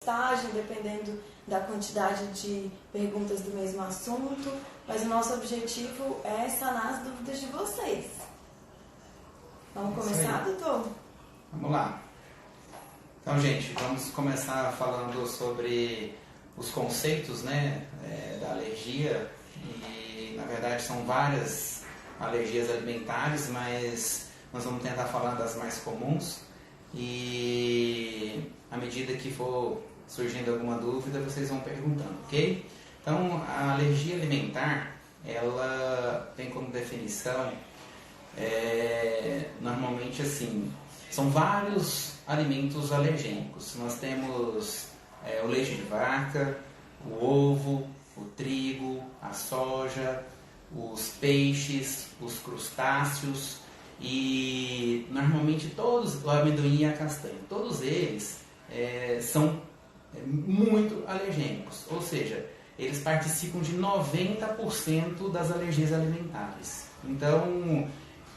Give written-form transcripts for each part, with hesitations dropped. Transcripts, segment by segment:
estágio, dependendo da quantidade de perguntas do mesmo assunto, mas o nosso objetivo é sanar as dúvidas de vocês. Vamos começar, doutor? Vamos lá. Então, gente, vamos começar falando sobre os conceitos, né, da alergia. E, na verdade, são várias alergias alimentares, mas nós vamos tentar falar das mais comuns. E, à medida que for surgindo alguma dúvida, vocês vão perguntando, ok? Então, a alergia alimentar, ela tem como definição, normalmente assim, são vários alimentos alergênicos. Nós temos o leite de vaca, o ovo, o trigo, a soja, os peixes, os crustáceos e normalmente todos, o amendoim e a castanha, todos eles são muito alergênicos, ou seja, eles participam de 90% das alergias alimentares. Então,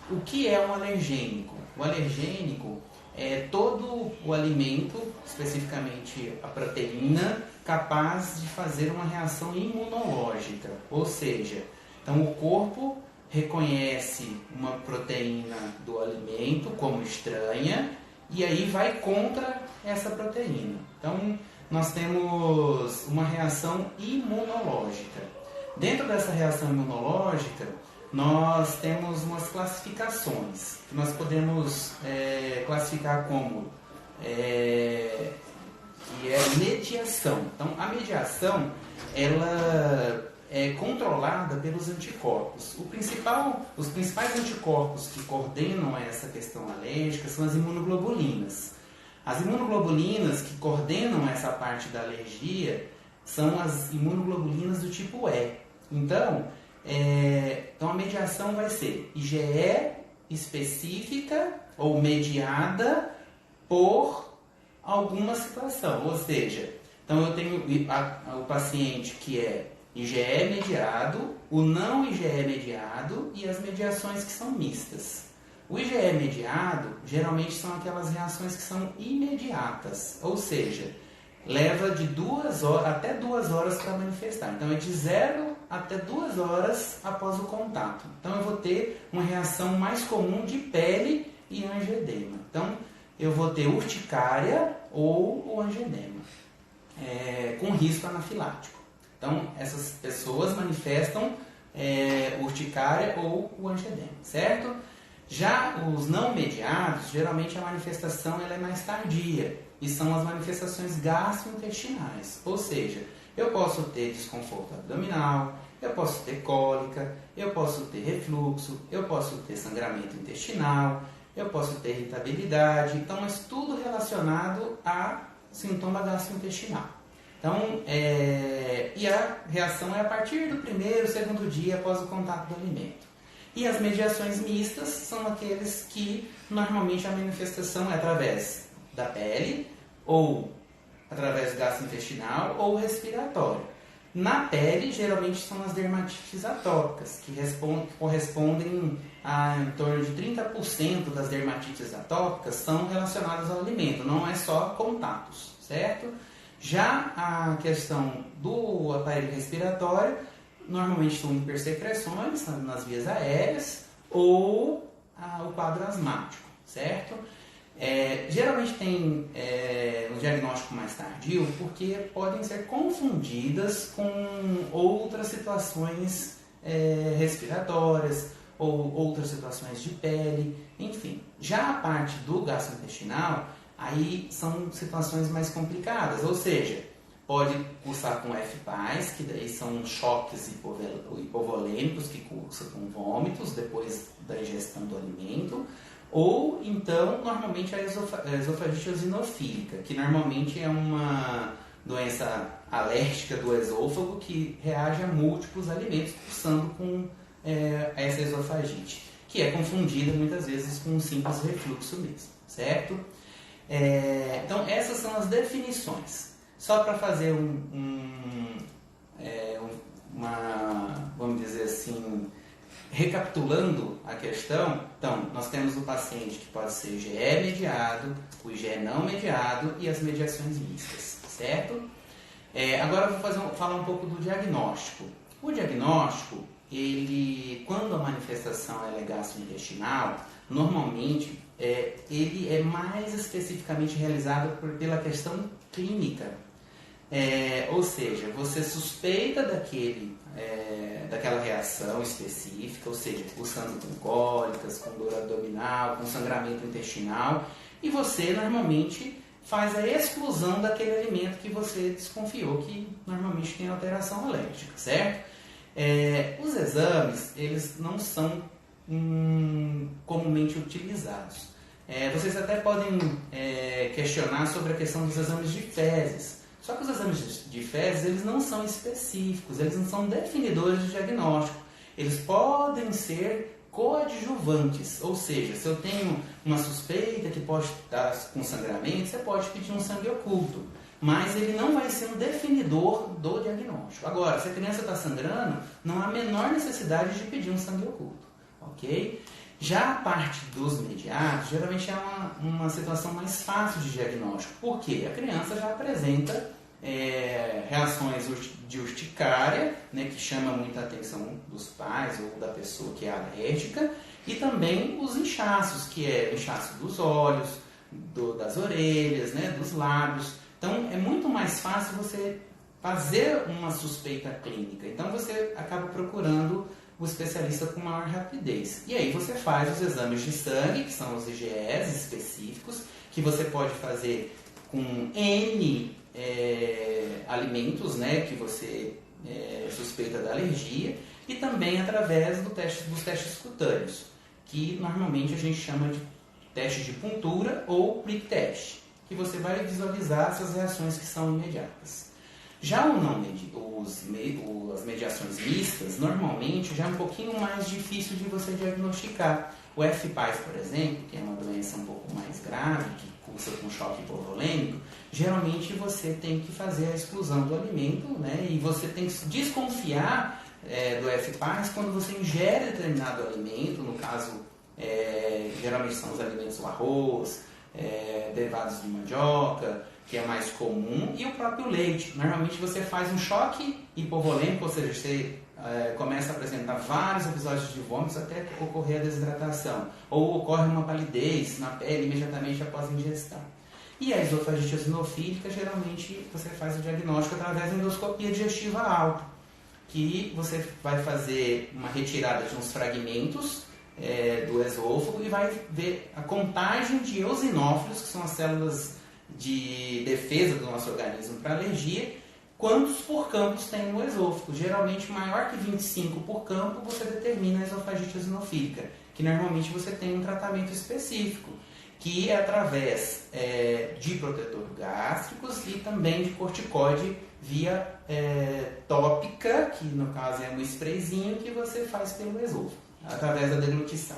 o que é um alergênico? O alergênico é todo o alimento, especificamente a proteína, capaz de fazer uma reação imunológica. Ou seja, então o corpo reconhece uma proteína do alimento como estranha e aí vai contra essa proteína. Então, nós temos uma reação imunológica. Dentro dessa reação imunológica, nós temos umas classificações que nós podemos classificar como que é mediação. Então, a mediação ela é controlada pelos anticorpos. Os principais anticorpos que coordenam essa questão alérgica são as imunoglobulinas. As imunoglobulinas que coordenam essa parte da alergia são as imunoglobulinas do tipo E. Então a mediação vai ser IgE específica ou mediada por alguma situação. Ou seja, então eu tenho o paciente que é IgE mediado, o não IgE mediado e as mediações que são mistas. O IgE mediado geralmente são aquelas reações que são imediatas, ou seja, leva de 2 horas até 2 horas para manifestar. Então é de 0 até 2 horas após o contato. Então eu vou ter uma reação mais comum de pele e angedema. Então eu vou ter urticária ou o angedema, com risco anafilático. Então essas pessoas manifestam urticária ou o angedema, certo? Já os não mediados, geralmente a manifestação ela é mais tardia e são as manifestações gastrointestinais, ou seja, eu posso ter desconforto abdominal, eu posso ter cólica, eu posso ter refluxo, eu posso ter sangramento intestinal, eu posso ter irritabilidade, então é tudo relacionado a sintoma gastrointestinal. Então, e a reação é a partir do primeiro, segundo dia após o contato do alimento. E as mediações mistas são aqueles que normalmente a manifestação é através da pele, ou através do gastrointestinal, ou respiratório. Na pele, geralmente são as dermatites atópicas, que correspondem a em torno de 30% das dermatites atópicas são relacionadas ao alimento, não é só contatos, certo? Já a questão do aparelho respiratório, normalmente são hipersecreções nas vias aéreas ou o quadro asmático, certo? Geralmente tem um diagnóstico mais tardio porque podem ser confundidas com outras situações respiratórias ou outras situações de pele, enfim. Já a parte do gastrointestinal, aí são situações mais complicadas, ou seja, pode cursar com FPAS, que daí são choques hipovolêmicos que cursam com vômitos depois da ingestão do alimento, ou então, normalmente, a esofagite eosinofílica, que normalmente é uma doença alérgica do esôfago que reage a múltiplos alimentos cursando com essa esofagite, que é confundida muitas vezes com um simples refluxo mesmo, certo? Então, essas são as definições. Só para fazer vamos dizer assim, recapitulando a questão, então, nós temos o paciente que pode ser IgE mediado, o IgE não mediado e as mediações mistas, certo? Agora eu vou falar um pouco do diagnóstico. O diagnóstico, quando a manifestação é gastrointestinal, normalmente ele é mais especificamente realizado pela questão clínica. Ou seja, você suspeita daquela reação específica, ou seja, cursando com cólicas, com dor abdominal, com sangramento intestinal, e você normalmente faz a exclusão daquele alimento que você desconfiou que normalmente tem alteração alérgica, certo? Os exames, eles não são comumente utilizados. Vocês até podem questionar sobre a questão dos exames de fezes. Só que os exames de fezes, eles não são específicos, eles não são definidores de diagnóstico. Eles podem ser coadjuvantes, ou seja, se eu tenho uma suspeita que pode estar com sangramento, você pode pedir um sangue oculto, mas ele não vai ser um definidor do diagnóstico. Agora, se a criança está sangrando, não há a menor necessidade de pedir um sangue oculto, ok? Já a parte dos mediados, geralmente é uma situação mais fácil de diagnóstico, porque a criança já apresenta reações de urticária, né, que chama muita atenção dos pais ou da pessoa que é alérgica, e também os inchaços, que é o inchaço dos olhos, das orelhas, né, dos lábios. Então, é muito mais fácil você fazer uma suspeita clínica. Então, você acaba procurando o especialista com maior rapidez. E aí você faz os exames de sangue, que são os IgEs específicos, que você pode fazer com N alimentos, né, que você suspeita da alergia, e também através dos testes cutâneos, que normalmente a gente chama de teste de puntura ou prick test, que você vai visualizar essas reações que são imediatas. Já as mediações mistas, normalmente já é um pouquinho mais difícil de você diagnosticar. O FPAS, por exemplo, que é uma doença um pouco mais grave, que cursa com choque hipovolêmico, geralmente você tem que fazer a exclusão do alimento, né? E você tem que desconfiar do FPAS quando você ingere determinado alimento, no caso, geralmente são os alimentos, o arroz, derivados de mandioca, que é mais comum, e o próprio leite. Normalmente você faz um choque hipovolêmico, ou seja, você começa a apresentar vários episódios de vômitos até ocorrer a desidratação, ou ocorre uma palidez na pele imediatamente após a ingestão. E a esofagite eosinofílica, geralmente você faz o diagnóstico através da endoscopia digestiva alta, que você vai fazer uma retirada de uns fragmentos do esôfago e vai ver a contagem de eosinófilos, que são as células de defesa do nosso organismo para alergia, quantos por campos tem no esôfago. Geralmente maior que 25 por campo, você determina a esofagite eosinofílica, que normalmente você tem um tratamento específico, que é através de protetor gástricos e também de corticoide via tópica, que no caso é um sprayzinho que você faz pelo esôfago, através da deglutição,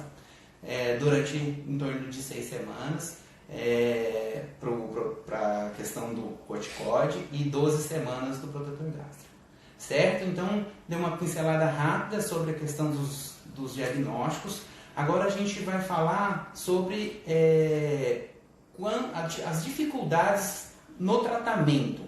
durante em torno de 6 semanas, para a questão do corticoide, e 12 semanas do protetor gástrico. Certo? Então, dei uma pincelada rápida sobre a questão dos diagnósticos. Agora a gente vai falar sobre as dificuldades no tratamento.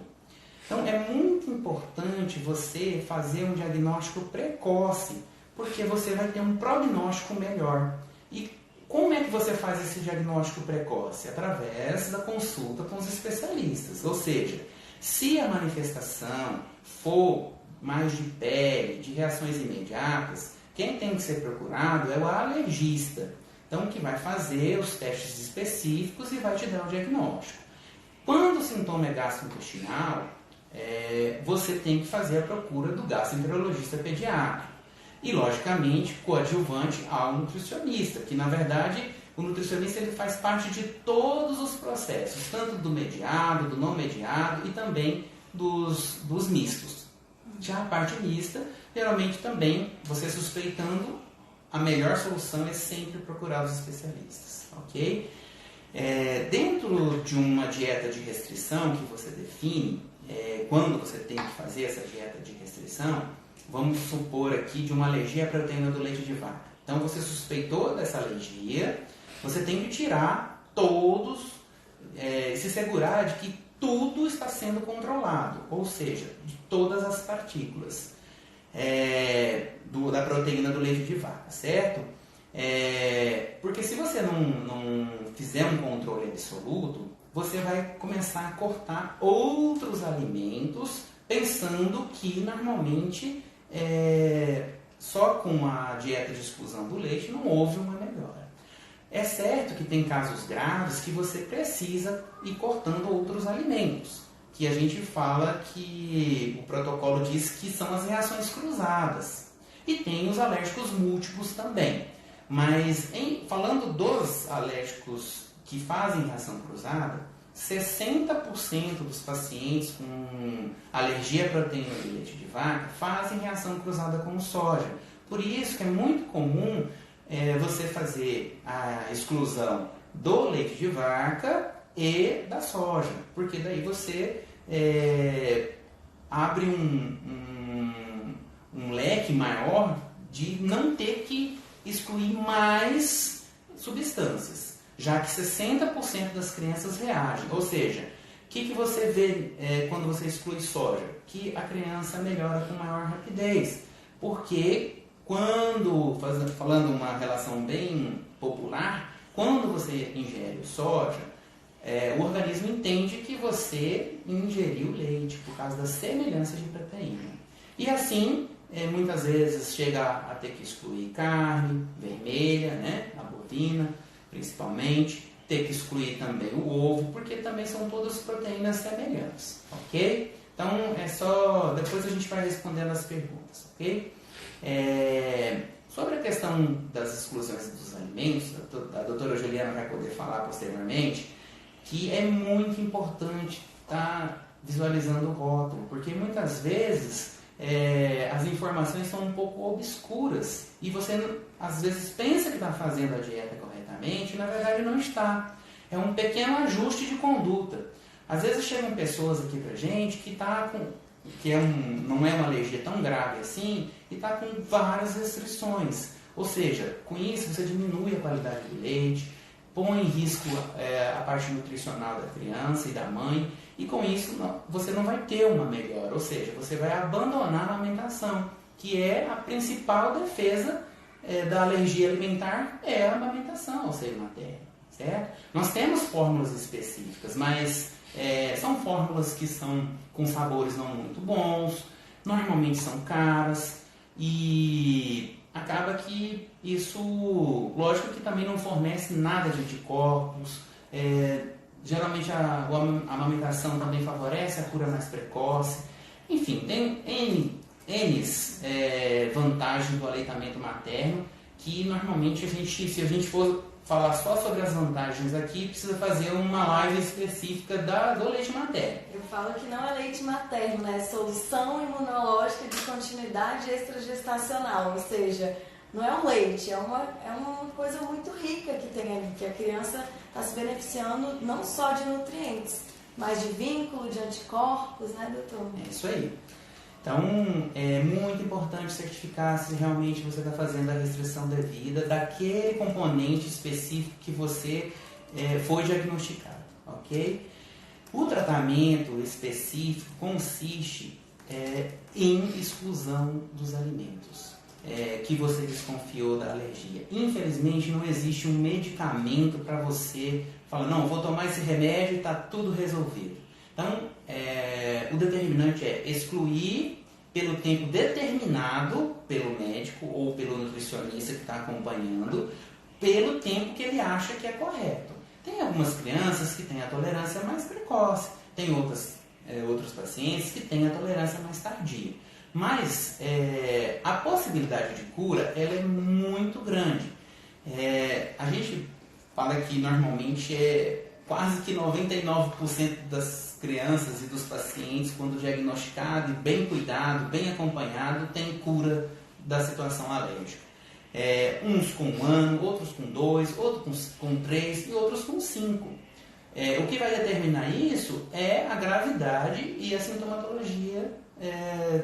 Então, é muito importante você fazer um diagnóstico precoce, porque você vai ter um prognóstico melhor. E como é que você faz esse diagnóstico precoce? Através da consulta com os especialistas. Ou seja, se a manifestação for mais de pele, de reações imediatas, quem tem que ser procurado é o alergista. Então, que vai fazer os testes específicos e vai te dar o diagnóstico. Quando o sintoma é gastrointestinal, você tem que fazer a procura do gastroenterologista pediátrico. E, logicamente, coadjuvante ao nutricionista, que, na verdade, o nutricionista ele faz parte de todos os processos, tanto do mediado, do não mediado e também dos mistos. Já a parte mista, geralmente também, você suspeitando, a melhor solução é sempre procurar os especialistas, ok? Dentro de uma dieta de restrição que você define, quando você tem que fazer essa dieta de restrição, vamos supor aqui de uma alergia à proteína do leite de vaca. Então você suspeitou dessa alergia, você tem que tirar todos, se segurar de que tudo está sendo controlado, ou seja, de todas as partículas da proteína do leite de vaca, certo? Porque se você não fizer um controle absoluto, você vai começar a cortar outros alimentos pensando que normalmente só com a dieta de exclusão do leite não houve uma melhora. É certo que tem casos graves que você precisa ir cortando outros alimentos, que a gente fala que o protocolo diz que são as reações cruzadas. E tem os alérgicos múltiplos também. Mas falando dos alérgicos que fazem reação cruzada, 60% dos pacientes com alergia à proteína do leite de vaca fazem reação cruzada com soja. Por isso que é muito comum você fazer a exclusão do leite de vaca e da soja, porque daí você abre um leque maior de não ter que excluir mais substâncias, já que 60% das crianças reagem. Ou seja, o que você vê quando você exclui soja? Que a criança melhora com maior rapidez, porque falando uma relação bem popular, quando você ingere soja, o organismo entende que você ingeriu leite por causa da semelhança de proteína. E assim, muitas vezes chega a ter que excluir carne vermelha, né, a bovina principalmente, ter que excluir também o ovo, porque também são todas proteínas semelhantes, ok? Então, depois a gente vai respondendo as perguntas, ok? Sobre a questão das exclusões dos alimentos, a doutora Juliana vai poder falar posteriormente, que é muito importante estar visualizando o rótulo, porque muitas vezes as informações são um pouco obscuras e você às vezes pensa que está fazendo a dieta corretamente e na verdade não está. É um pequeno ajuste de conduta. Às vezes chegam pessoas aqui pra gente que não é uma alergia tão grave assim e está com várias restrições. Ou seja, com isso você diminui a qualidade do leite, põe em risco a parte nutricional da criança e da mãe, e com isso você não vai ter uma melhora, ou seja, você vai abandonar a amamentação, que é a principal defesa da alergia alimentar, é a amamentação ao seio materno, certo? Nós temos fórmulas específicas, mas são fórmulas que são com sabores não muito bons, normalmente são caras, e acaba que isso, lógico que também não fornece nada de anticorpos. Geralmente a amamentação também favorece a cura mais precoce. Enfim, tem N vantagens do aleitamento materno que normalmente se a gente for falar só sobre as vantagens aqui, precisa fazer uma live específica do leite materno. Eu falo que não é leite materno, né? É solução imunológica de continuidade extragestacional, ou seja, não é um leite, é uma coisa muito rica que tem ali, que a criança está se beneficiando não só de nutrientes, mas de vínculo, de anticorpos, né, doutor? É isso aí. Então, é muito importante certificar se realmente você está fazendo a restrição devida daquele componente específico que você foi diagnosticado, ok? O tratamento específico consiste em exclusão dos alimentos que você desconfiou da alergia. Infelizmente, não existe um medicamento para você falar, não, vou tomar esse remédio e está tudo resolvido. Então, o determinante é excluir pelo tempo determinado pelo médico ou pelo nutricionista que está acompanhando, pelo tempo que ele acha que é correto. Tem algumas crianças que têm a tolerância mais precoce, tem outros pacientes que têm a tolerância mais tardia. Mas a possibilidade de cura ela é muito grande. A gente fala que normalmente quase que 99% das crianças e dos pacientes, quando diagnosticado e bem cuidado, bem acompanhado, tem cura da situação alérgica. Uns com 1 ano, outros com 2, outros com 3 e outros com 5. O que vai determinar isso é a gravidade e a sintomatologia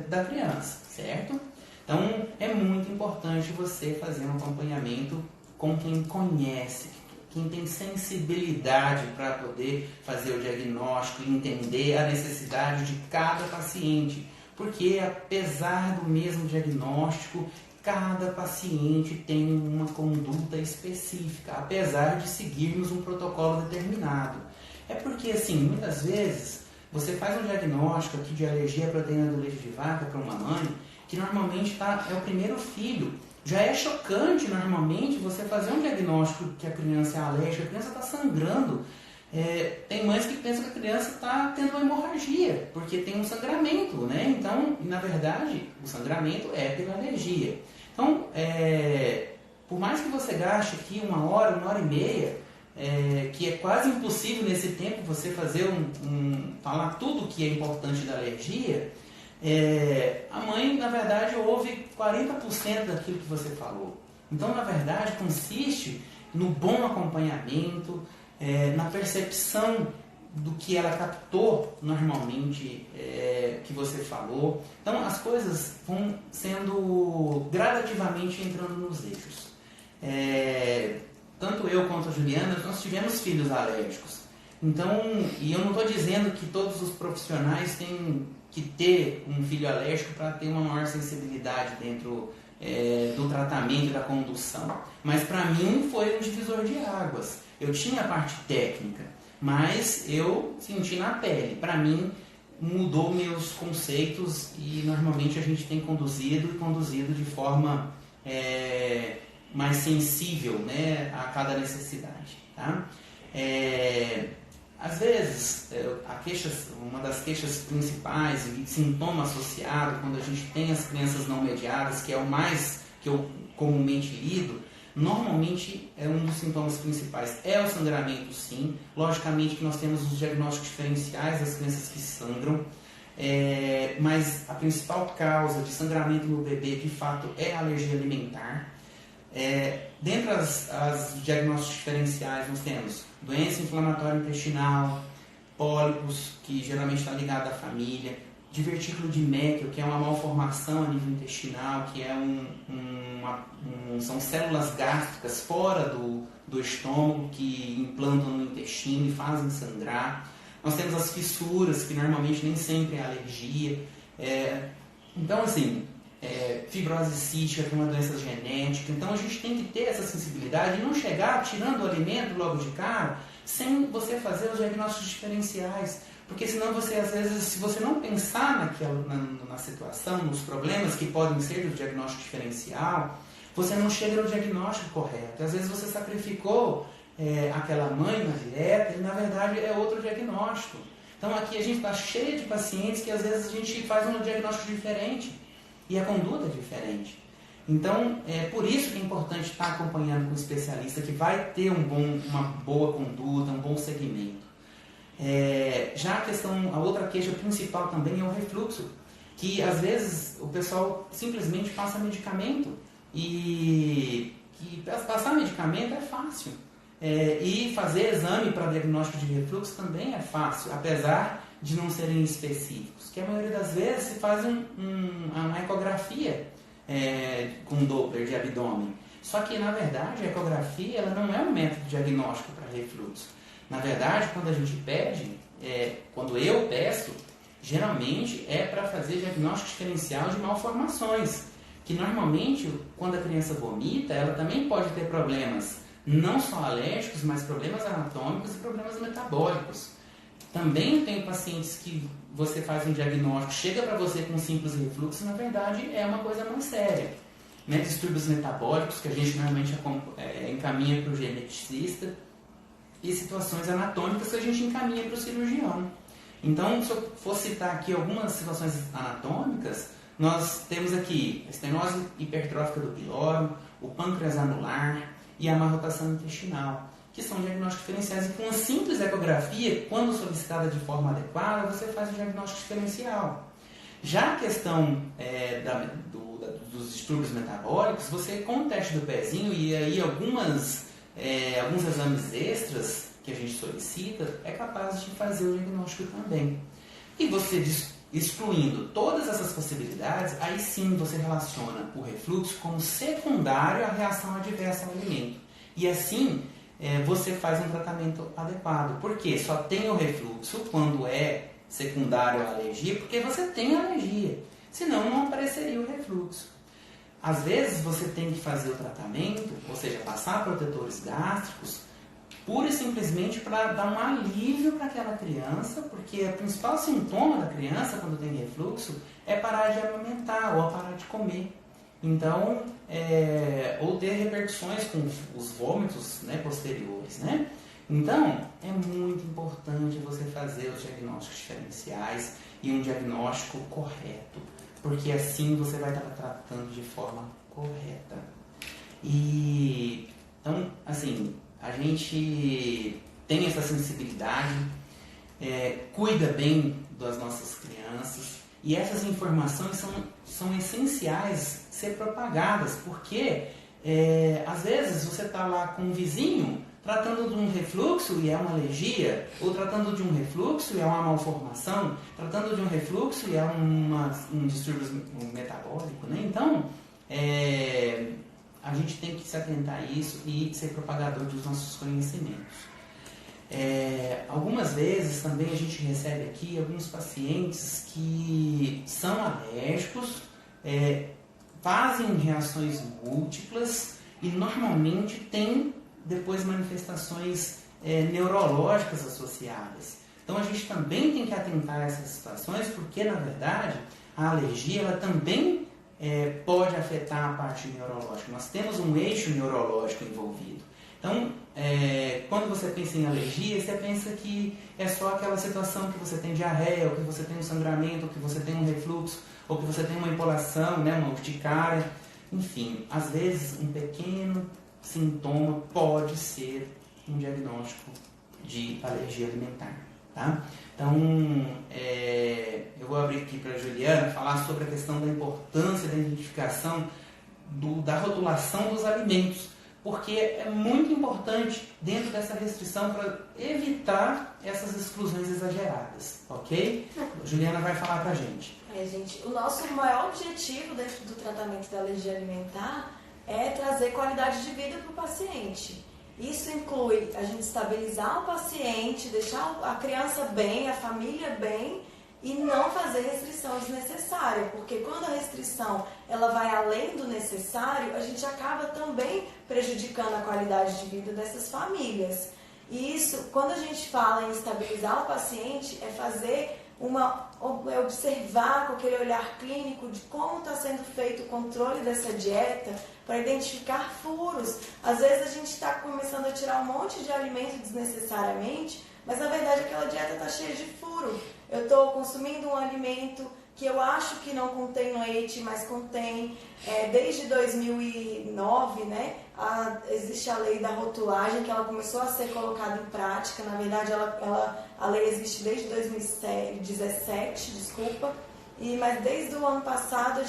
da criança, certo? Então, é muito importante você fazer um acompanhamento com quem conhece quem tem sensibilidade para poder fazer o diagnóstico e entender a necessidade de cada paciente. Porque apesar do mesmo diagnóstico, cada paciente tem uma conduta específica, apesar de seguirmos um protocolo determinado. É porque, assim, muitas vezes você faz um diagnóstico aqui de alergia à proteína do leite de vaca para uma mãe, que normalmente é o primeiro filho. Já é chocante, normalmente, você fazer um diagnóstico que a criança é alérgica, a criança está sangrando. Tem mães que pensam que a criança está tendo uma hemorragia, porque tem um sangramento, né? Então, na verdade, o sangramento é pela alergia. Então, por mais que você gaste aqui uma hora e meia, que é quase impossível nesse tempo você fazer falar tudo que é importante da alergia, a mãe, na verdade, ouve 40% daquilo que você falou. Então, na verdade, consiste no bom acompanhamento, na percepção do que ela captou normalmente que você falou. Então as coisas vão sendo gradativamente entrando nos eixos. Tanto eu quanto a Juliana, nós tivemos filhos alérgicos. Então, e eu não estou dizendo que todos os profissionais têm que ter um filho alérgico para ter uma maior sensibilidade dentro do tratamento e da condução. Mas para mim foi um divisor de águas. Eu tinha a parte técnica, mas eu senti na pele. Para mim, mudou meus conceitos e normalmente a gente tem conduzido de forma mais sensível, né, a cada necessidade. Tá? Às vezes, uma das queixas principais e sintoma associado quando a gente tem as crianças não mediadas, que é o mais que eu comumente lido, normalmente um dos sintomas principais é o sangramento, sim. Logicamente que nós temos os diagnósticos diferenciais das crianças que sangram, mas a principal causa de sangramento no bebê, de fato, é a alergia alimentar. Dentre as diagnósticos diferenciais, nós temos doença inflamatória intestinal, pólipos, que geralmente está ligado à família, divertículo de Meckel, que é uma malformação a nível intestinal, que são células gástricas fora do estômago que implantam no intestino e fazem sangrar. Nós temos as fissuras, que normalmente nem sempre é alergia. Então, assim, fibrose cística, que é uma doença genética. Então, a gente tem que ter essa sensibilidade e não chegar tirando o alimento logo de cara, sem você fazer os diagnósticos diferenciais. Porque senão você, às vezes, se você não pensar na situação, nos problemas que podem ser do diagnóstico diferencial, você não chega no diagnóstico correto. Às vezes você sacrificou aquela mãe na dieta e, na verdade, é outro diagnóstico. Então, aqui a gente está cheio de pacientes que, às vezes, a gente faz um diagnóstico diferente e a conduta é diferente. Então, por isso que é importante estar acompanhando com um especialista que vai ter uma boa conduta, um bom segmento. Já a outra queixa principal também é o refluxo, que às vezes o pessoal simplesmente passa medicamento e passar medicamento é fácil. E fazer exame para diagnóstico de refluxo também é fácil, apesar de não serem específicos, que a maioria das vezes se faz uma ecografia com Doppler de abdômen. Só que, na verdade, a ecografia ela não é um método diagnóstico para refluxo. Na verdade, quando a gente pede, quando eu peço, geralmente é para fazer diagnóstico diferencial de malformações, que normalmente, quando a criança vomita, ela também pode ter problemas, não só alérgicos, mas problemas anatômicos e problemas metabólicos. Também tem pacientes que você faz um diagnóstico, chega para você com simples refluxo, na verdade é uma coisa mais séria. Né? Distúrbios metabólicos, que a gente normalmente encaminha para o geneticista, e situações anatômicas que a gente encaminha para o cirurgião. Então, se eu for citar aqui algumas situações anatômicas, nós temos aqui a estenose hipertrófica do pilório, o pâncreas anular e a amarrotação intestinal, que são diagnósticos diferenciais. E com uma simples ecografia, quando solicitada de forma adequada, você faz o diagnóstico diferencial. Já a questão dos distúrbios metabólicos, você com o teste do pezinho e aí alguns exames extras que a gente solicita, é capaz de fazer o diagnóstico também. E você excluindo todas essas possibilidades, aí sim você relaciona o refluxo como secundário à reação adversa ao alimento. E assim, você faz um tratamento adequado. Porque só tem o refluxo quando é secundário à alergia, porque você tem alergia. Senão não apareceria o refluxo. Às vezes você tem que fazer o tratamento, ou seja, passar protetores gástricos, pura e simplesmente para dar um alívio para aquela criança, porque o principal sintoma da criança quando tem refluxo é parar de amamentar ou parar de comer. Então, ou ter repercussões com os vômitos, né, posteriores, né? Então, é muito importante você fazer os diagnósticos diferenciais e um diagnóstico correto, porque assim você vai estar tratando de forma correta. E, então, assim, a gente tem essa sensibilidade, cuida bem das nossas crianças, e essas informações são essenciais ser propagadas, porque às vezes você está lá com um vizinho tratando de um refluxo e é uma alergia, ou tratando de um refluxo e é uma malformação, tratando de um refluxo e é um distúrbio metabólico, né? Então, a gente tem que se atentar a isso e ser propagador dos nossos conhecimentos. Algumas vezes também a gente recebe aqui alguns pacientes que são alérgicos, fazem reações múltiplas e normalmente têm depois manifestações neurológicas associadas. Então a gente também tem que atentar a essas situações, porque na verdade a alergia ela também pode afetar a parte neurológica. Nós temos um eixo neurológico envolvido. Então, quando você pensa em alergia, você pensa que é só aquela situação que você tem diarreia, ou que você tem um sangramento, ou que você tem um refluxo, ou que você tem uma empolação, né, uma urticária. Enfim, às vezes um pequeno sintoma pode ser um diagnóstico de alergia alimentar. Tá? Então, eu vou abrir aqui para a Juliana falar sobre a questão da importância da identificação da rotulação dos alimentos, porque é muito importante dentro dessa restrição para evitar essas exclusões exageradas, ok? A Juliana vai falar para a gente. Gente, o nosso maior objetivo dentro do tratamento da alergia alimentar é trazer qualidade de vida para o paciente. Isso inclui a gente estabilizar o paciente, deixar a criança bem, a família bem e não fazer restrição desnecessária, porque quando a restrição ela vai além do necessário, a gente acaba também prejudicando a qualidade de vida dessas famílias. E isso, quando a gente fala em estabilizar o paciente, é fazer observar com aquele olhar clínico de como está sendo feito o controle dessa dieta para identificar furos. Às vezes a gente está começando a tirar um monte de alimento desnecessariamente, mas na verdade aquela dieta está cheia de furo. Eu estou consumindo um alimento que eu acho que não contém leite, mas contém. Desde 2009, né, existe a lei da rotulagem, que ela começou a ser colocada em prática. Na verdade, a lei existe desde 2017, desculpa. Mas desde o ano passado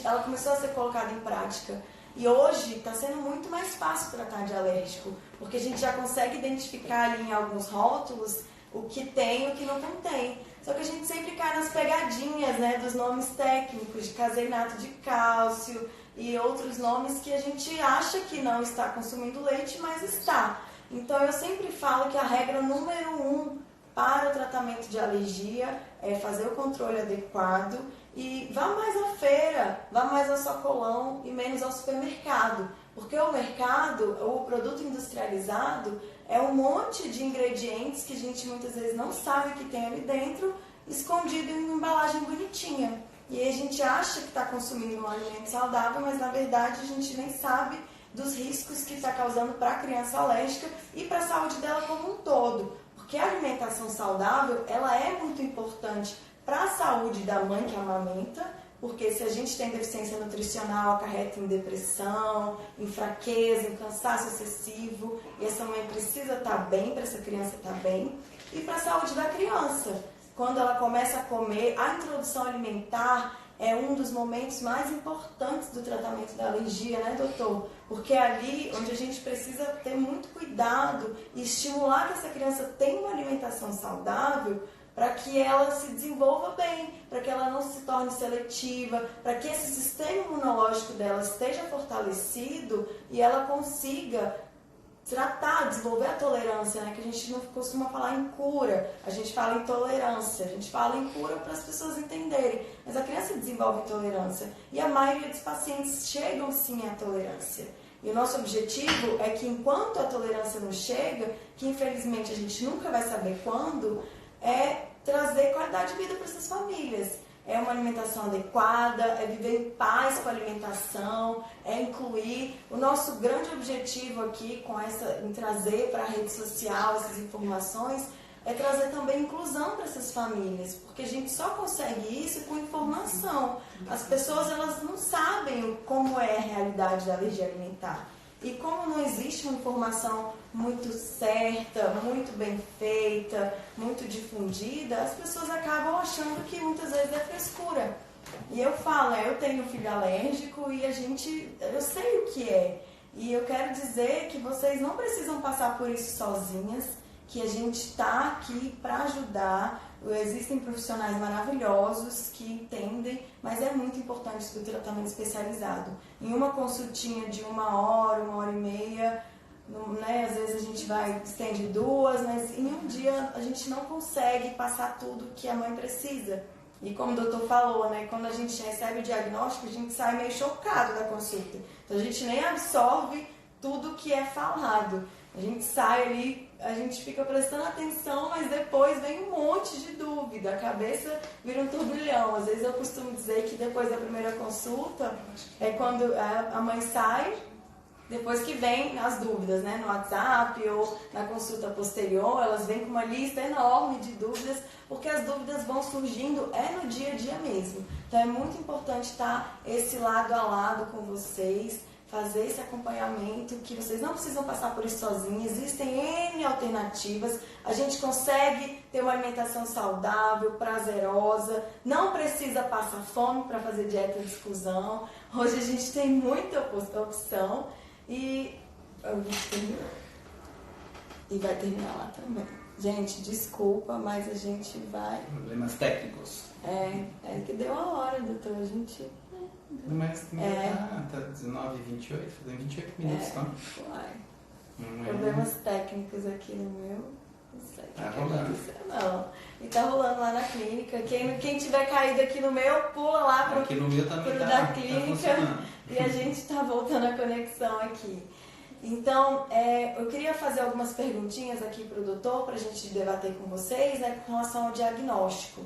ela começou a ser colocada em prática. E hoje está sendo muito mais fácil tratar de alérgico, porque a gente já consegue identificar ali em alguns rótulos o que tem e o que não contém. Só que a gente sempre cai nas pegadinhas, né, dos nomes técnicos, de caseinato de cálcio e outros nomes que a gente acha que não está consumindo leite, mas está. Então eu sempre falo que a regra número 1 para o tratamento de alergia é fazer o controle adequado e vá mais à feira, vá mais ao sacolão e menos ao supermercado. Porque o mercado, o produto industrializado, é um monte de ingredientes que a gente muitas vezes não sabe que tem ali dentro, escondido em uma embalagem bonitinha. E aí a gente acha que está consumindo um alimento saudável, mas na verdade a gente nem sabe dos riscos que está causando para a criança alérgica e para a saúde dela como um todo. Porque a alimentação saudável, ela é muito importante para a saúde da mãe que amamenta, porque se a gente tem deficiência nutricional, acarreta em depressão, em fraqueza, em cansaço excessivo, e essa mãe precisa estar bem, para essa criança estar bem, e para a saúde da criança. Quando ela começa a comer, a introdução alimentar é um dos momentos mais importantes do tratamento da alergia, né, doutor? Porque é ali onde a gente precisa ter muito cuidado e estimular que essa criança tenha uma alimentação saudável, para que ela se desenvolva bem, para que ela não se torne seletiva, para que esse sistema imunológico dela esteja fortalecido e ela consiga tratar, desenvolver a tolerância, né? Que a gente não costuma falar em cura, a gente fala em tolerância, a gente fala em cura para as pessoas entenderem, mas a criança desenvolve tolerância e a maioria dos pacientes chegam sim à tolerância. E o nosso objetivo é que enquanto a tolerância não chega, que infelizmente a gente nunca vai saber quando, é trazer qualidade de vida para essas famílias. É uma alimentação adequada, é viver em paz com a alimentação, é incluir. O nosso grande objetivo aqui em trazer para a rede social essas informações é trazer também inclusão para essas famílias, porque a gente só consegue isso com informação. As pessoas elas não sabem como é a realidade da alergia alimentar. E como não existe uma informação muito certa, muito bem feita, muito difundida, as pessoas acabam achando que muitas vezes é frescura. E eu falo, eu tenho um filho alérgico e eu sei o que é. E eu quero dizer que vocês não precisam passar por isso sozinhas, que a gente está aqui para ajudar. Existem profissionais maravilhosos que entendem, mas é muito importante o tratamento especializado. Em uma consultinha de 1 hora, 1 hora e meia, né, às vezes a gente estende 2, mas em um dia a gente não consegue passar tudo que a mãe precisa. E como o doutor falou, né, quando a gente recebe o diagnóstico, a gente sai meio chocado da consulta. Então a gente nem absorve tudo que é falado. A gente sai ali, a gente fica prestando atenção, mas depois vem um monte de dúvida, a cabeça vira um turbilhão. Às vezes eu costumo dizer que depois da primeira consulta é quando a mãe sai, depois que vem as dúvidas, né, no WhatsApp ou na consulta posterior, elas vêm com uma lista enorme de dúvidas, porque as dúvidas vão surgindo no dia a dia mesmo. Então é muito importante estar esse lado a lado com vocês, fazer esse acompanhamento, que vocês não precisam passar por isso sozinhos, existem N alternativas, a gente consegue ter uma alimentação saudável, prazerosa, não precisa passar fome para fazer dieta de exclusão, hoje a gente tem muita opção e vai terminar lá também. Gente, desculpa, mas a gente vai... Problemas técnicos. É que deu a hora, doutor, a gente... Mas tá 19h28, fazendo 28 minutos, tá? Problemas técnicos aqui no meu, não sei o tá que rolando. Não. E tá rolando lá na clínica. Quem tiver caído aqui no meu, pula lá pro, aqui no meu também pro da clínica e a gente tá voltando a conexão aqui. Então, eu queria fazer algumas perguntinhas aqui pro doutor, pra gente debater com vocês, né, com relação ao diagnóstico.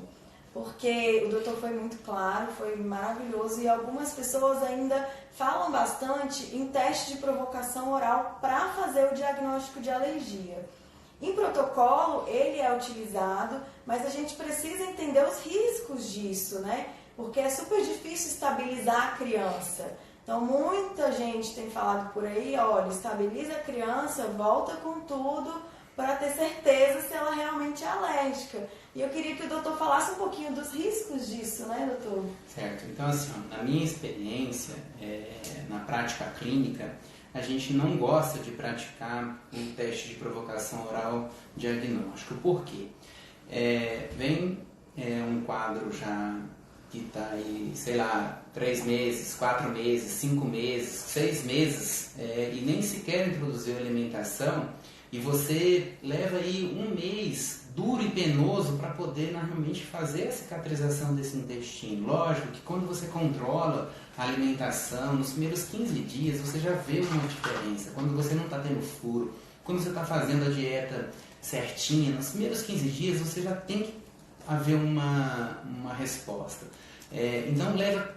Porque o doutor foi muito claro, foi maravilhoso e algumas pessoas ainda falam bastante em teste de provocação oral para fazer o diagnóstico de alergia. Em protocolo, ele é utilizado, mas a gente precisa entender os riscos disso, né? Porque é super difícil estabilizar a criança. Então, muita gente tem falado por aí, olha, estabiliza a criança, volta com tudo, para ter certeza se ela realmente é alérgica. E eu queria que o doutor falasse um pouquinho dos riscos disso, né, doutor? Certo. Então, assim, na minha experiência, na prática clínica, a gente não gosta de praticar um teste de provocação oral diagnóstico. Por quê? Vem um quadro já que está aí, sei lá, 3 meses, 4 meses, 5 meses, 6 meses, e nem sequer introduziu alimentação, e você leva aí 1 mês duro e penoso para poder normalmente fazer a cicatrização desse intestino. Lógico que quando você controla a alimentação, nos primeiros 15 dias você já vê uma diferença. Quando você não está tendo furo, quando você está fazendo a dieta certinha, nos primeiros 15 dias você já tem que haver uma resposta. Então leva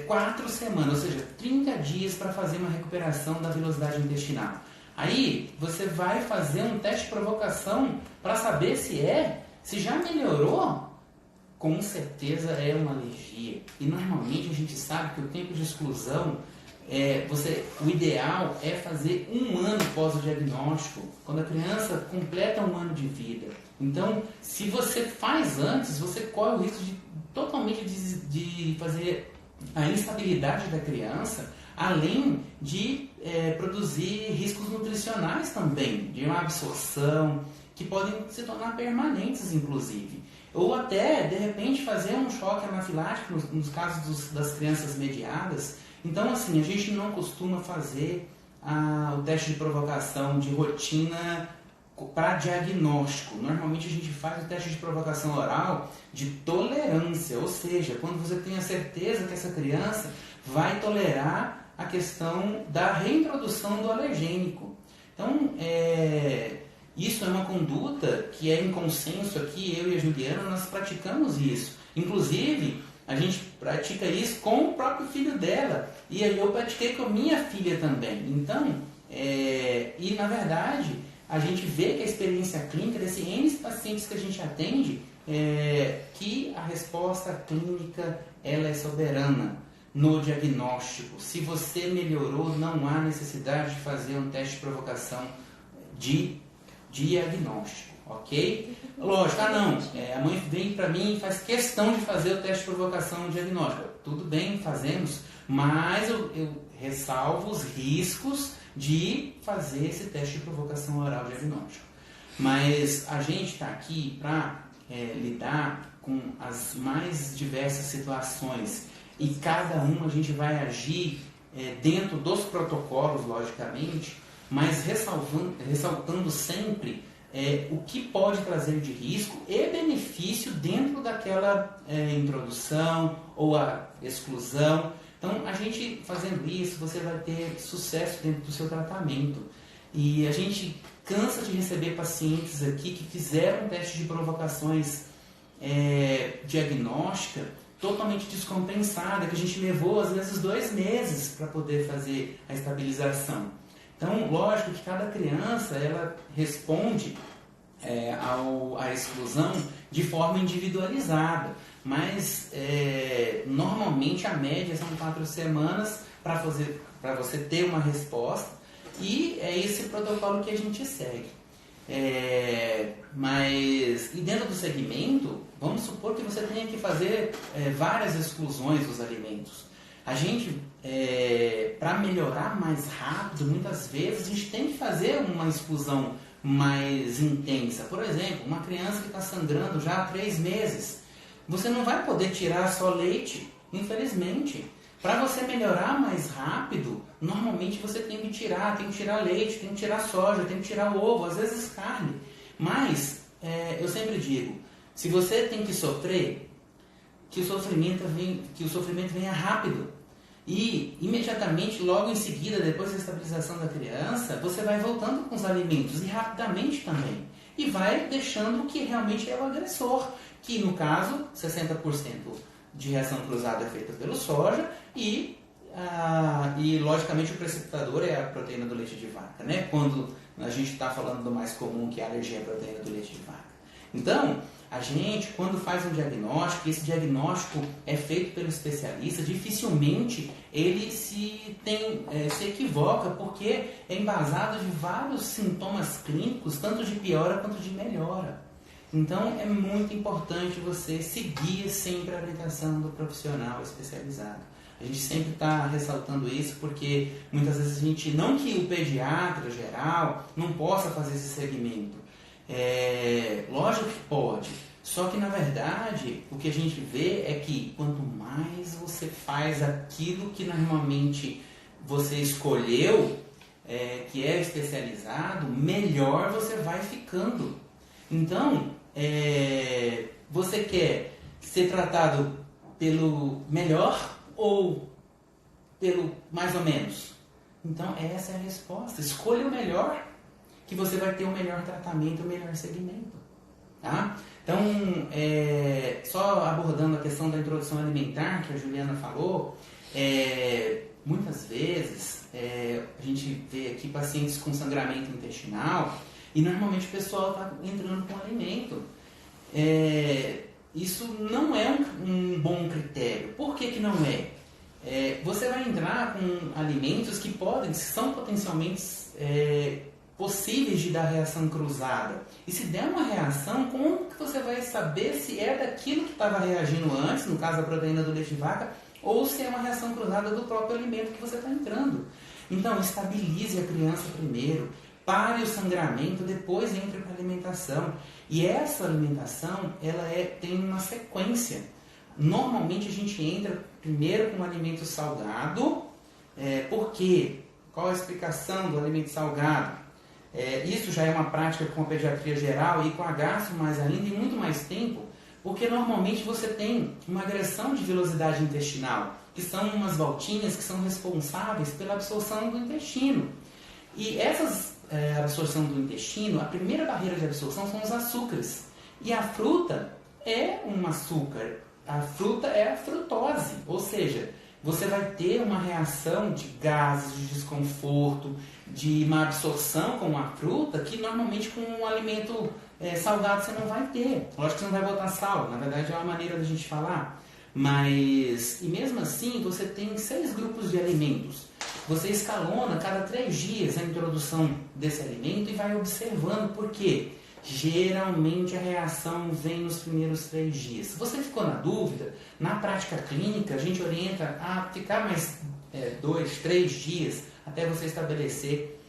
4 semanas, ou seja, 30 dias para fazer uma recuperação da velocidade intestinal. Aí você vai fazer um teste de provocação para saber se já melhorou. Com certeza é uma alergia. E normalmente a gente sabe que o tempo de exclusão, o ideal é fazer 1 ano pós o diagnóstico, quando a criança completa 1 ano de vida. Então, se você faz antes, você corre o risco totalmente de fazer a instabilidade da criança, além de produzir riscos nutricionais também, de uma absorção, que podem se tornar permanentes, inclusive. Ou até, de repente, fazer um choque anafilático nos casos das crianças mediadas. Então, assim, a gente não costuma fazer o teste de provocação de rotina para diagnóstico. Normalmente a gente faz o teste de provocação oral de tolerância, ou seja, quando você tem a certeza que essa criança vai tolerar a questão da reintrodução do alergênico. Então, isso é uma conduta que é em consenso aqui, eu e a Juliana, nós praticamos isso. Inclusive, a gente pratica isso com o próprio filho dela. E aí eu pratiquei com a minha filha também. Então, e na verdade, a gente vê que a experiência clínica desses N pacientes que a gente atende, que a resposta clínica ela é soberana no diagnóstico. Se você melhorou, não há necessidade de fazer um teste de provocação de diagnóstico, ok? Lógico, não, a mãe vem para mim e faz questão de fazer o teste de provocação diagnóstico. Tudo bem, fazemos, mas eu ressalvo os riscos de fazer esse teste de provocação oral diagnóstico. Mas a gente está aqui para lidar com as mais diversas situações e cada a gente vai agir dentro dos protocolos, logicamente, mas ressaltando sempre o que pode trazer de risco e benefício dentro daquela introdução ou a exclusão. Então, a gente fazendo isso, você vai ter sucesso dentro do seu tratamento. E a gente cansa de receber pacientes aqui que fizeram teste de provocações diagnóstica totalmente descompensada, que a gente levou às vezes 2 meses para poder fazer a estabilização. Então, lógico que cada criança ela responde à exclusão de forma individualizada, mas normalmente a média são 4 semanas para você ter uma resposta, e é esse protocolo que a gente segue. E dentro do segmento, vamos supor que você tenha que fazer várias exclusões dos alimentos. A gente, para melhorar mais rápido, muitas vezes a gente tem que fazer uma exclusão mais intensa. Por exemplo, uma criança que está sangrando já há 3 meses, você não vai poder tirar só leite, infelizmente. Para você melhorar mais rápido, normalmente você tem que tirar leite, tem que tirar soja, tem que tirar ovo, às vezes carne. Mas, eu sempre digo, se você tem que sofrer, que o sofrimento venha rápido. E imediatamente, logo em seguida, depois da estabilização da criança, você vai voltando com os alimentos e rapidamente também. E vai deixando o que realmente é o agressor, que no caso, 60% de reação cruzada é feita pelo soja e logicamente o precipitador é a proteína do leite de vaca, né? Quando a gente está falando do mais comum, que é a alergia à proteína do leite de vaca. Então, a gente, quando faz um diagnóstico, esse diagnóstico é feito pelo especialista, dificilmente ele se equivoca, porque é embasado de vários sintomas clínicos, tanto de piora quanto de melhora. Então, é muito importante você seguir sempre a orientação do profissional especializado. A gente sempre está ressaltando isso porque muitas vezes a gente, não que o pediatra geral não possa fazer esse segmento. Lógico que pode, só que na verdade o que a gente vê é que quanto mais você faz aquilo que normalmente você escolheu, que é especializado, melhor você vai ficando. Então, você quer ser tratado pelo melhor ou pelo mais ou menos? Então, essa é a resposta. Escolha o melhor, que você vai ter o melhor tratamento, o melhor segmento. Tá? Então, só abordando a questão da introdução alimentar, que a Juliana falou, muitas vezes a gente vê aqui pacientes com sangramento intestinal e normalmente o pessoal está entrando com alimento. Isso não é um bom critério. Por que não é? Você vai entrar com alimentos que são potencialmente possíveis de dar reação cruzada. E se der uma reação, como que você vai saber se é daquilo que estava reagindo antes, no caso da proteína do leite de vaca, ou se é uma reação cruzada do próprio alimento que você está entrando? Então, estabilize a criança primeiro, pare o sangramento, depois entre para a alimentação. E essa alimentação, ela tem uma sequência. Normalmente a gente entra primeiro com um alimento salgado. Por quê? Qual a explicação do alimento salgado? Isso já é uma prática com a pediatria geral e com a gastro mais ainda, e muito mais tempo, porque normalmente você tem uma agressão de velocidade intestinal, que são umas voltinhas que são responsáveis pela absorção do intestino. E a absorção do intestino, a primeira barreira de absorção são os açúcares. E a fruta é um açúcar. A fruta é a frutose, ou seja, você vai ter uma reação de gases, de desconforto, de má absorção com a fruta, que normalmente com um alimento salgado você não vai ter. Lógico que você não vai botar sal, na verdade é uma maneira da gente falar. Mas, e mesmo assim, você tem 6 grupos de alimentos. Você escalona cada 3 dias a introdução desse alimento e vai observando por quê. Geralmente a reação vem nos primeiros 3 dias. Se você ficou na dúvida, na prática clínica a gente orienta a ficar mais 2, 3 dias até você estabelecer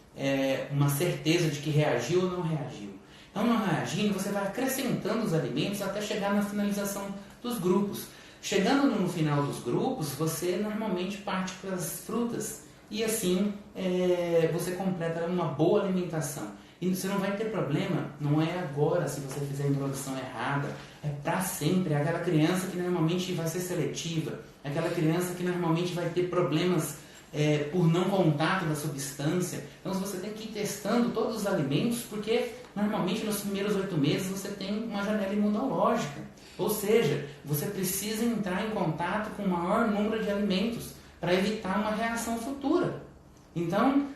uma certeza de que reagiu ou não reagiu. Então, não reagindo, você vai acrescentando os alimentos até chegar na finalização dos grupos. Chegando no final dos grupos, você normalmente parte para as frutas e assim você completa uma boa alimentação. E você não vai ter problema, não é agora se você fizer a introdução errada, é para sempre. É aquela criança que normalmente vai ser seletiva, é aquela criança que normalmente vai ter problemas por não contato da substância. Então você tem que ir testando todos os alimentos, porque normalmente nos primeiros 8 meses você tem uma janela imunológica. Ou seja, você precisa entrar em contato com o maior número de alimentos para evitar uma reação futura. Então,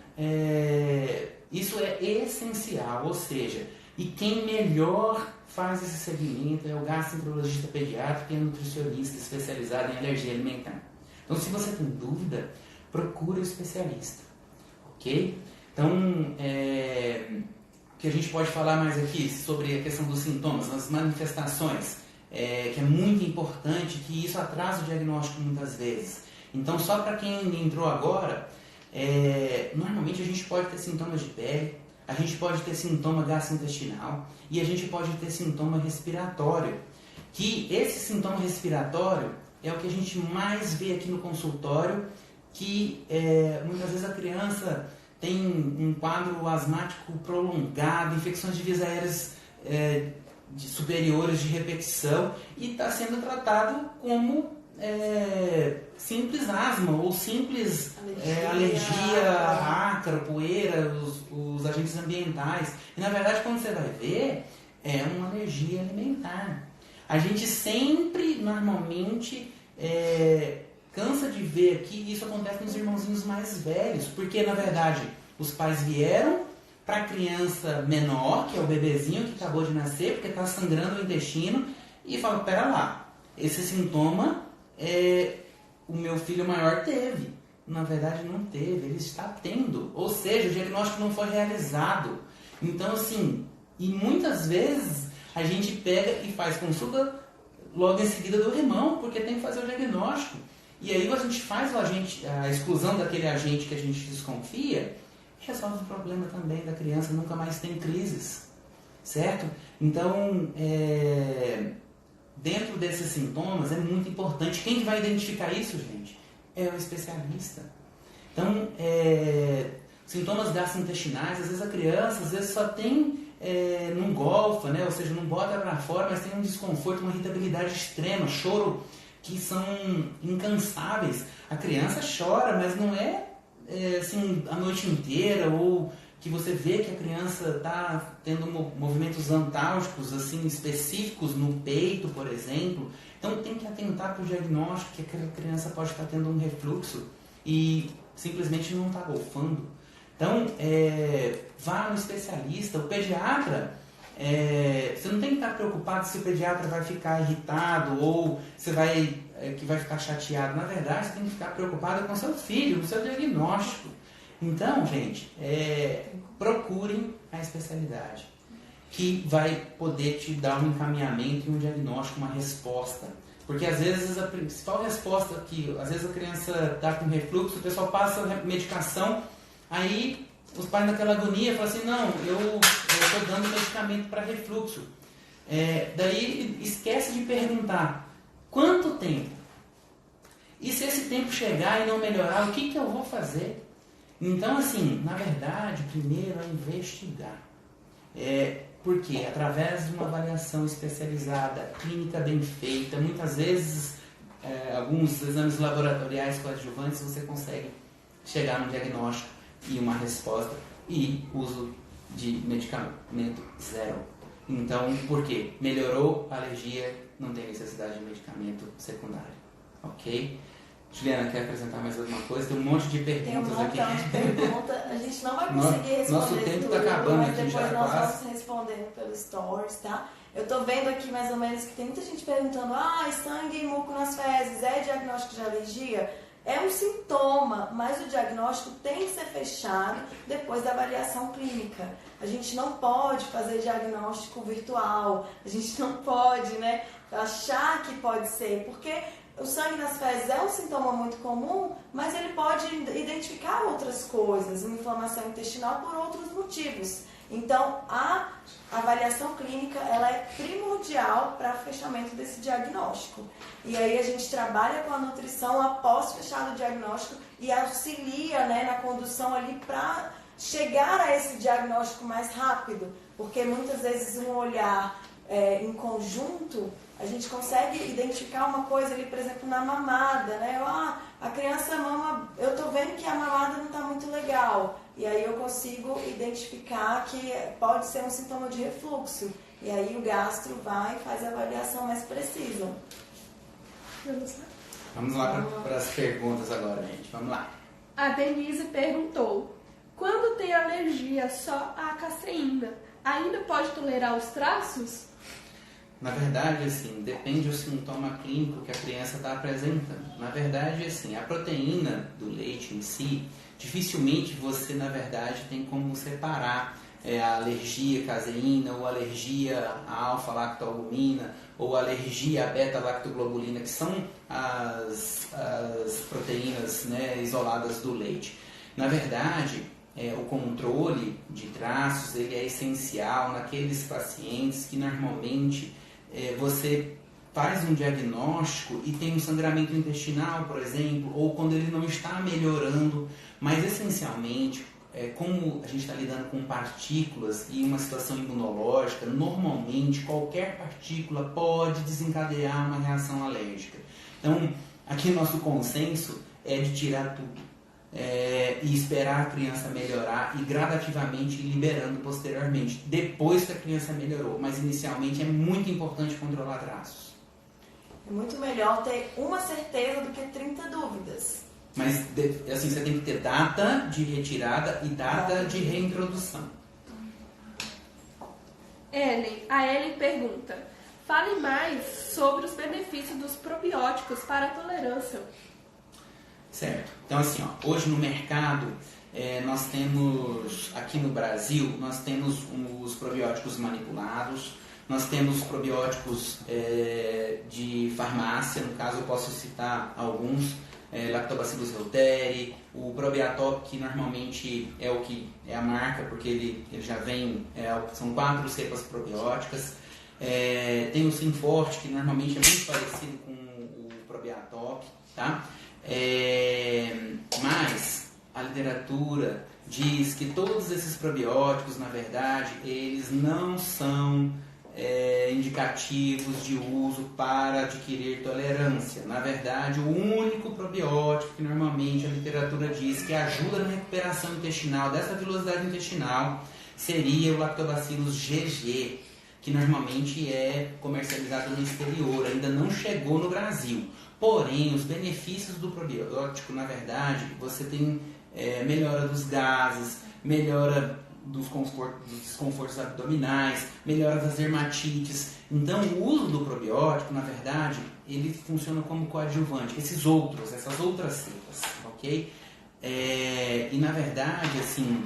isso é essencial, ou seja, e quem melhor faz esse segmento é o gastroenterologista pediátrico e a nutricionista especializada em alergia alimentar. Então, se você tem dúvida, procure o especialista, ok? Então, o que a gente pode falar mais aqui sobre a questão dos sintomas, as manifestações, que é muito importante, que isso atrasa o diagnóstico muitas vezes. Então, só para quem entrou agora, normalmente a gente pode ter sintomas de pele, a gente pode ter sintoma gastrointestinal e a gente pode ter sintoma respiratório. Que esse sintoma respiratório é o que a gente mais vê aqui no consultório, que muitas vezes a criança tem um quadro asmático prolongado, infecções de vias aéreas superiores de repetição e está sendo tratado como simples asma ou simples alergia a ácaro, poeira, os agentes ambientais. E na verdade, quando você vai ver, é uma alergia alimentar. A gente sempre, normalmente, cansa de ver aqui, isso acontece nos irmãozinhos mais velhos, porque na verdade os pais vieram para a criança menor, que é o bebezinho que acabou de nascer, porque está sangrando o intestino, e falam, pera lá, esse sintoma o meu filho maior teve. Na verdade não teve, ele está tendo. Ou seja, o diagnóstico não foi realizado. Então assim, e muitas vezes a gente pega e faz consulta logo em seguida do irmão, porque tem que fazer o diagnóstico. E aí a gente faz a exclusão daquele agente que a gente desconfia, e resolve o problema também da criança, nunca mais tem crises. Certo? Então, dentro desses sintomas é muito importante. Quem vai identificar isso, gente? É o especialista. Então, sintomas gastrointestinais, às vezes a criança só tem, não golfa, né? Ou seja, não bota para fora, mas tem um desconforto, uma irritabilidade extrema, choro que são incansáveis. A criança chora, mas não assim, a noite inteira, ou que você vê que a criança está tendo movimentos antálgicos assim, específicos no peito, por exemplo. Então tem que atentar para o diagnóstico, que aquela criança pode estar tendo um refluxo e simplesmente não está golfando. Então, vá no especialista. O pediatra, você não tem que estar preocupado se o pediatra vai ficar irritado ou que vai ficar chateado. Na verdade, você tem que ficar preocupado com o seu filho, com o seu diagnóstico. Então, gente, procurem a especialidade, que vai poder te dar um encaminhamento e um diagnóstico, uma resposta. Porque às vezes a principal resposta que às vezes a criança está com refluxo, o pessoal passa a medicação, aí os pais naquela agonia falam assim, não, eu estou dando medicamento para refluxo. Daí esquece de perguntar quanto tempo? E se esse tempo chegar e não melhorar, o que eu vou fazer? Então, assim, na verdade, primeiro é investigar. Porque através de uma avaliação especializada, clínica bem feita, muitas vezes alguns exames laboratoriais coadjuvantes você consegue chegar num diagnóstico e uma resposta e uso de medicamento zero. Então, por quê? Melhorou a alergia, não tem necessidade de medicamento secundário. Ok? Juliana, quer acrescentar mais alguma coisa? Tem um monte de perguntas aqui. Tem um montão de perguntas. A gente não vai conseguir responder nosso tempo está acabando mas aqui depois já, nós quase. vamos respondendo pelos stories, tá? Eu tô vendo aqui mais ou menos que tem muita gente perguntando: sangue e muco nas fezes é diagnóstico de alergia? É um sintoma, mas o diagnóstico tem que ser fechado depois da avaliação clínica. A gente não pode fazer diagnóstico virtual, a gente não pode, achar que pode ser, porque o sangue nas fezes é um sintoma muito comum, mas ele pode identificar outras coisas, uma inflamação intestinal por outros motivos. Então, a avaliação clínica ela é primordial para o fechamento desse diagnóstico. E aí a gente trabalha com a nutrição após fechar o diagnóstico e auxilia na condução ali para chegar a esse diagnóstico mais rápido, porque muitas vezes um olhar em conjunto, a gente consegue identificar uma coisa ali, por exemplo, na mamada, a criança mama, eu tô vendo que a mamada não está muito legal, e aí eu consigo identificar que pode ser um sintoma de refluxo, e aí o gastro vai e faz a avaliação mais precisa. Vamos lá para as perguntas agora, gente, vamos lá. A Denise perguntou: quando tem alergia só à caseína, ainda pode tolerar os traços? Na verdade, assim, depende do sintoma clínico que a criança está apresentando. Na verdade, assim, a proteína do leite em si, dificilmente você, na verdade, tem como separar a alergia à caseína, ou alergia à alfa-lactoalbumina, ou alergia à beta-lactoglobulina, que são as proteínas isoladas do leite. Na verdade, o controle de traços ele é essencial naqueles pacientes que normalmente você faz um diagnóstico e tem um sangramento intestinal, por exemplo, ou quando ele não está melhorando, mas essencialmente, como a gente está lidando com partículas e uma situação imunológica, normalmente qualquer partícula pode desencadear uma reação alérgica. Então, aqui nosso consenso é de tirar tudo. E esperar a criança melhorar e gradativamente ir liberando posteriormente, depois que a criança melhorou. Mas inicialmente é muito importante controlar traços. É muito melhor ter uma certeza do que 30 dúvidas. Mas assim, você tem que ter data de retirada e data de reintrodução. A Ellen pergunta: fale mais sobre os benefícios dos probióticos para a tolerância. Certo. Então, assim, hoje no mercado, nós temos, aqui no Brasil, nós temos os probióticos manipulados, nós temos probióticos de farmácia, no caso eu posso citar alguns, Lactobacillus reuteri, o Probiatop, que normalmente é o que é a marca, porque ele já vem, são 4 cepas probióticas. Tem o Simforte, que normalmente é muito parecido com o Probiatop, tá? Mas a literatura diz que todos esses probióticos, na verdade, eles não são indicativos de uso para adquirir tolerância. Na verdade, o único probiótico que normalmente a literatura diz que ajuda na recuperação intestinal, dessa vilosidade intestinal, seria o Lactobacillus GG, que normalmente é comercializado no exterior, ainda não chegou no Brasil. Porém, os benefícios do probiótico, na verdade, você tem melhora dos gases, melhora dos desconfortos abdominais, melhora das dermatites. Então, o uso do probiótico, na verdade, ele funciona como coadjuvante. Essas outras cepas, ok? E, na verdade, assim,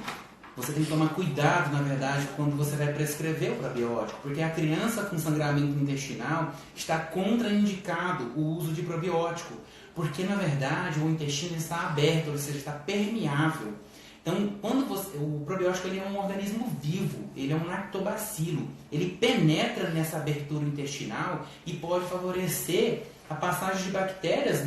você tem que tomar cuidado, na verdade, quando você vai prescrever o probiótico, porque a criança com sangramento intestinal está contraindicado o uso de probiótico, porque, na verdade, o intestino está aberto, ou seja, está permeável. Então, o probiótico ele é um organismo vivo, ele é um lactobacilo, ele penetra nessa abertura intestinal e pode favorecer a passagem de bactérias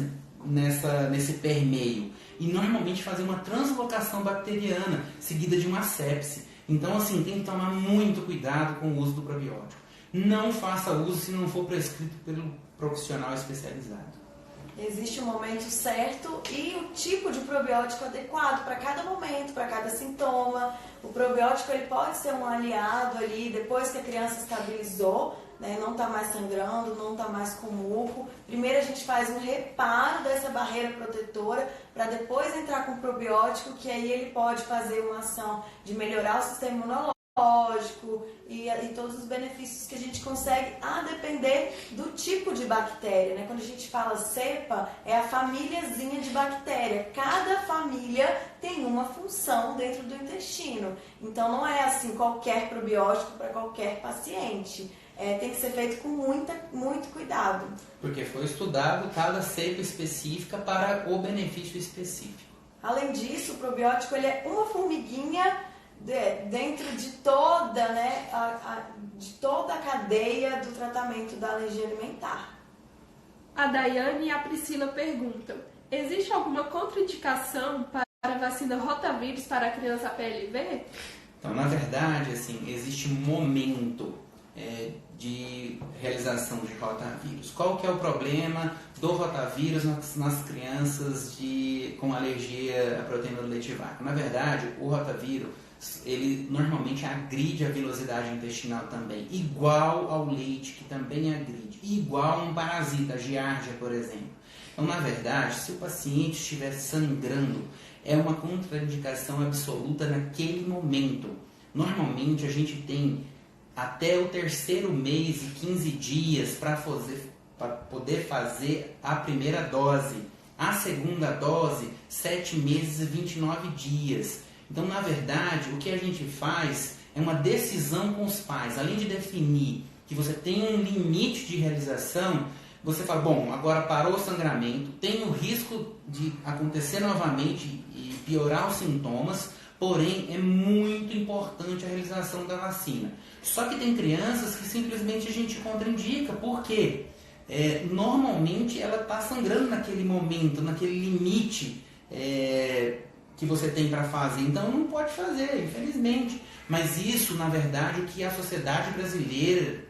nesse permeio e normalmente fazer uma translocação bacteriana seguida de uma sepse. Então, assim, tem que tomar muito cuidado com o uso do probiótico. Não faça uso se não for prescrito pelo profissional especializado. Existe um momento certo e o tipo de probiótico adequado para cada momento, para cada sintoma. O probiótico ele pode ser um aliado ali depois que a criança estabilizou, né, não está mais sangrando, não está mais com muco. Primeiro a gente faz um reparo dessa barreira protetora para depois entrar com o probiótico, que aí ele pode fazer uma ação de melhorar o sistema imunológico e todos os benefícios que a gente consegue a depender do tipo de bactéria, né? Quando a gente fala cepa, é a famíliazinha de bactéria. Cada família tem uma função dentro do intestino. Então não é assim qualquer probiótico para qualquer paciente. Tem que ser feito com muito cuidado. Porque foi estudado cada cepa específica para o benefício específico. Além disso, o probiótico ele é uma formiguinha dentro de toda, né, de toda a cadeia do tratamento da alergia alimentar. A Daiane e a Priscila perguntam: existe alguma contraindicação para a vacina rotavírus para a criança PLV? Então, na verdade, assim, existe um momento de realização de rotavírus. Qual que é o problema do rotavírus nas crianças com alergia à proteína do leite vaca? Na verdade, o rotavírus ele normalmente agride a vilosidade intestinal também, igual ao leite, que também agride, igual a um parasita, a giardia, por exemplo. Então, na verdade, se o paciente estiver sangrando, é uma contraindicação absoluta naquele momento. Normalmente, a gente tem até o 3º mês e 15 dias para poder fazer a primeira dose. A segunda dose, 7 meses e 29 dias. Então, na verdade, o que a gente faz é uma decisão com os pais. Além de definir que você tem um limite de realização, você fala, bom, agora parou o sangramento, tem o risco de acontecer novamente e piorar os sintomas, porém é muito importante a realização da vacina. Só que tem crianças que simplesmente a gente contraindica, por quê? Normalmente ela está sangrando naquele momento, naquele limite que você tem para fazer, então não pode fazer, infelizmente. Mas isso, na verdade, o que a Sociedade Brasileira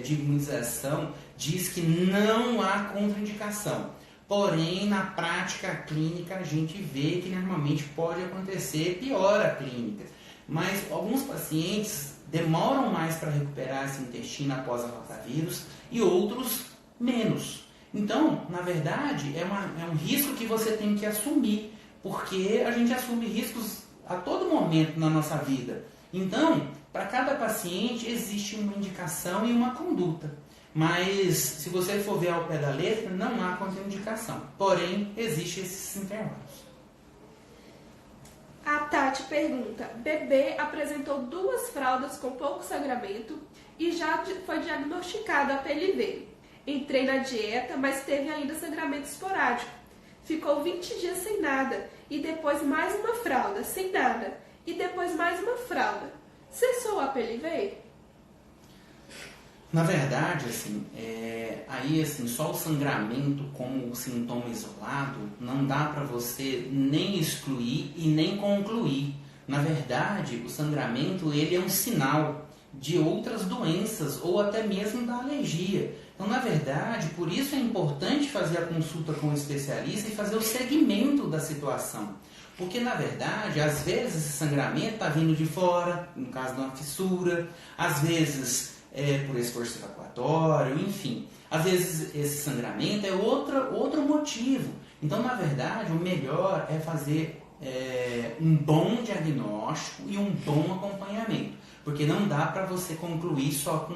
de Imunização diz que não há contraindicação. Porém, na prática clínica, a gente vê que normalmente pode acontecer, piora a clínica. Mas alguns pacientes demoram mais para recuperar esse intestino após a rotavírus e outros menos. Então, na verdade, é um risco que você tem que assumir, porque a gente assume riscos a todo momento na nossa vida. Então, para cada paciente existe uma indicação e uma conduta. Mas, se você for ver ao pé da letra, não há contraindicação. Porém, existem esses intervalos. A Tati pergunta: bebê apresentou 2 fraldas com pouco sangramento e já foi diagnosticado a PLV. Entrei na dieta, mas teve ainda sangramento esporádico. Ficou 20 dias sem nada e depois mais uma fralda sem nada e depois mais uma fralda. Cessou a PLV? Na verdade, assim, só o sangramento como sintoma isolado não dá para você nem excluir e nem concluir. Na verdade, o sangramento ele é um sinal de outras doenças ou até mesmo da alergia. Então, na verdade, por isso é importante fazer a consulta com o especialista e fazer o segmento da situação. Porque, na verdade, às vezes esse sangramento está vindo de fora, no caso de uma fissura, às vezes por esforço evacuatório, enfim. Às vezes esse sangramento é outro motivo. Então, na verdade, o melhor é fazer um bom diagnóstico e um bom acompanhamento. Porque não dá para você concluir só com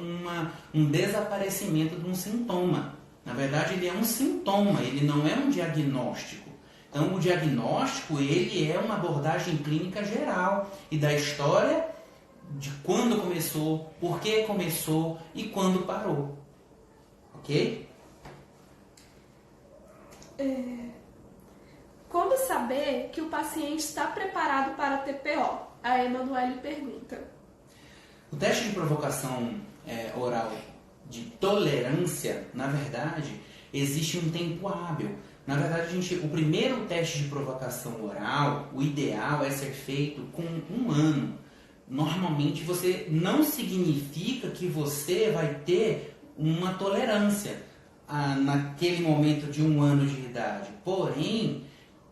um desaparecimento de um sintoma. Na verdade, ele é um sintoma, ele não é um diagnóstico. Então, o diagnóstico ele é uma abordagem clínica geral e da história de quando começou, por que começou e quando parou. Ok? Como saber que o paciente está preparado para a TPO? A Emanuele pergunta. O teste de provocação oral de tolerância, na verdade, existe um tempo hábil. Na verdade, o primeiro teste de provocação oral, o ideal é ser feito com 1 ano. Normalmente, você não significa que você vai ter uma tolerância naquele momento de 1 ano de idade. Porém,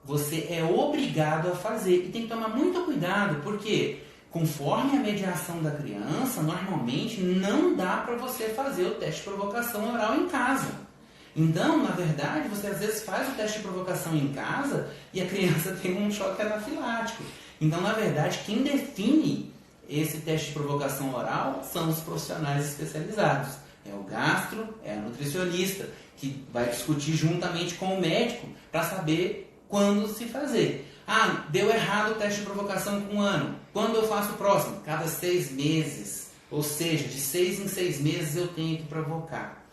você é obrigado a fazer. E tem que tomar muito cuidado, porque conforme a mediação da criança, normalmente não dá para você fazer o teste de provocação oral em casa. Então, na verdade, você às vezes faz o teste de provocação em casa e a criança tem um choque anafilático. Então, na verdade, quem define esse teste de provocação oral são os profissionais especializados. É o gastro, é a nutricionista, que vai discutir juntamente com o médico para saber quando se fazer. Ah, deu errado o teste de provocação com 1 ano. Quando eu faço o próximo? Cada 6 meses. Ou seja, de 6 em 6 meses eu tenho que provocar.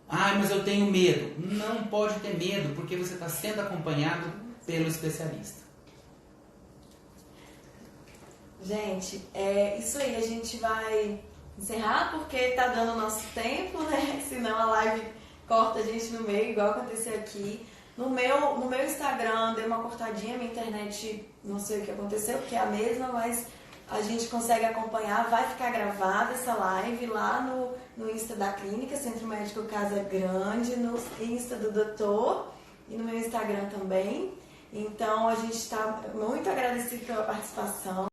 Ah, mas eu tenho medo. Não pode ter medo, porque você está sendo acompanhado pelo especialista. Gente, é isso aí. A gente vai encerrar porque está dando o nosso tempo, né? Senão a live corta a gente no meio, igual aconteceu aqui. No meu Instagram deu uma cortadinha, minha internet, não sei o que aconteceu, porque é a mesma, mas a gente consegue acompanhar. Vai ficar gravada essa live lá no Insta da clínica, Centro Médico Casa Grande, no Insta do doutor e no meu Instagram também. Então a gente está muito agradecido pela participação.